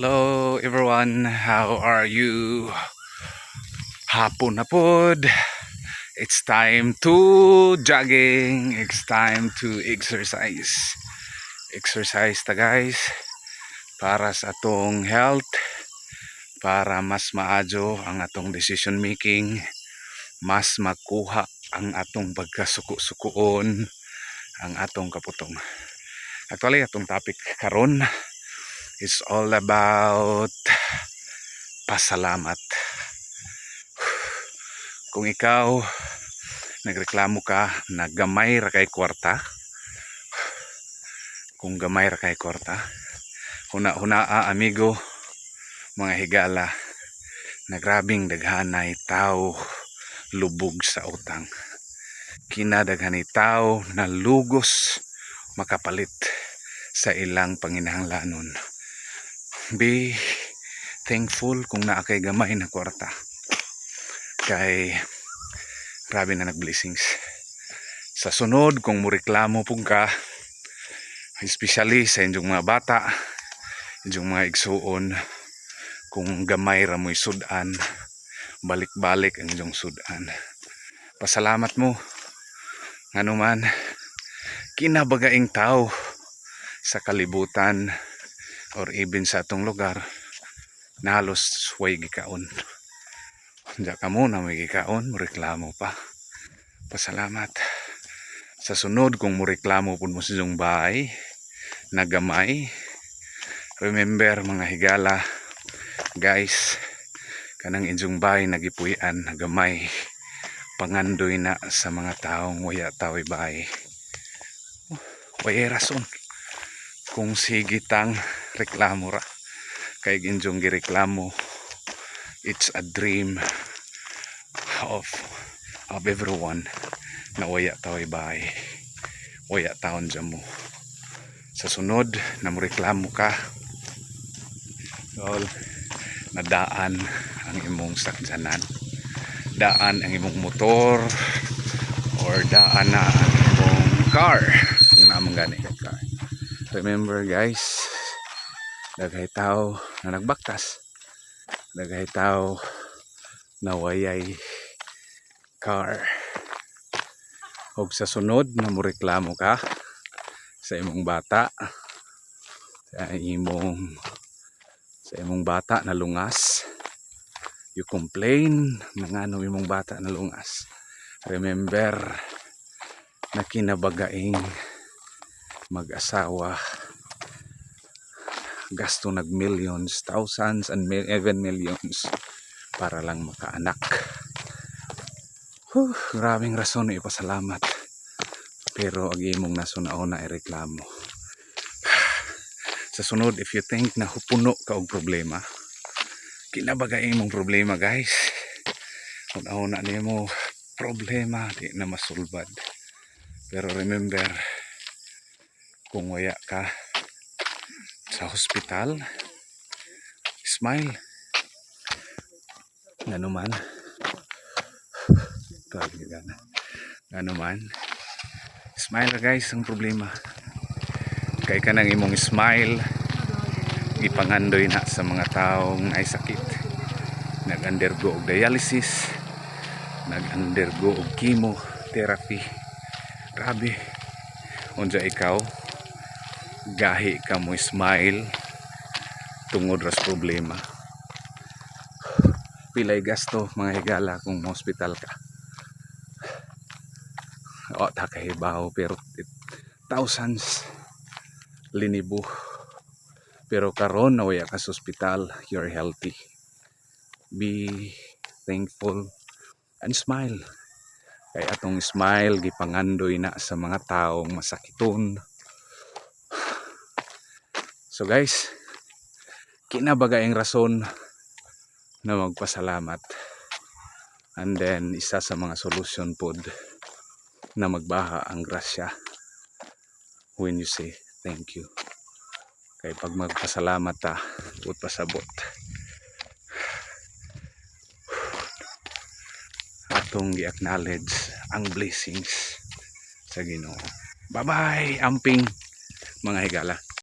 Hello everyone, how are you? Hapon na pod. It's time to jogging. It's time to exercise. Exercise ta guys para sa atong health, para mas maadyo ang atong decision making, mas makuha ang atong pagkasuko-sukoon, ang atong kaputong. Actually atong topic karon is all about pasalamat. Kung ikaw nagreklamo ka na gamay ra kay kwarta, kung gamay ra kay kwarta, huna-hunaa amigo, mga higala, na grabing daghanay tao lubog sa utang. Kinadaghanay tao na lugos makapalit sa ilang panginahanglanon. Be thankful kung naa kay gamay na kwarta. Kay grabe na nag-blessings. Sa sunod kung mureklamo pug ka, especially sa inyong mga bata, inyong mga igsuon, kung gamay ra mo'y sudan, balik-balik ang inyong sudan. Pasalamat mo nganuman kinabagaing tao sa kalibutan or even sa atong lugar na halos way gikaon. Diya ka muna may gikaon, reklamo pa. Pasalamat. Sa sunod kung mureklamo po mo sa inyong bahay na gamay, remember mga higala, guys, kanang inyong bahay nagipuyan na gamay, pangandoy na sa mga taong waya tao'y bahay. Waya rason kung sigitang reklamo ra kay inyong gireklamo. It's a dream of everyone na waya tao'y bahay, waya taon dyan mo. Sa sunod na mureklamo ka, na daan ang imong sakyanan, daan ang imong motor, or daan na ang imong car, kung naman gani ka car. Remember guys, daghay tao na nagbaktas, daghay tao na wayay car. Og sa sunod na mureklamo ka sa imong bata, sa imong bata na lungas, you complain na ngano imong bata na lungas. Remember na kinabagaing mag-asawa, gasto nag millions, thousands, and even millions para lang makaanak. Grabing rason na ipasalamat, pero ang imong nasuna-una ay reklamo. Sa sunod, if you think na hupuno ka og problema, kinabagay imong problema guys, una-una nimo problema di na masulbad. Pero remember, kung waya ka sa hospital, smile. Ganuman smile guys ang problema. Kay kanang imong smile ipangandoy na sa mga taong ay sakit, nag-undergo og dialysis, nag-undergo og chemotherapy. Grabe, unsa ikaw gahi ka mo smile tungod ras problema. Pilay gasto mga higala kung hospital ka, o takahibaw, pero thousands, linibo. Pero karon na waya ka sa hospital, you're healthy. Be thankful and smile. Kay atong smile gipangandoy na sa mga taong masakiton. So guys, kinabagaing rason na magpasalamat. And then isa sa mga solution pod na magbaha ang grasya when you say thank you. Kay pag magpasalamat ta, ut pasabot atong gi-acknowledge ang blessings sa Ginoo. Bye bye amping mga higala.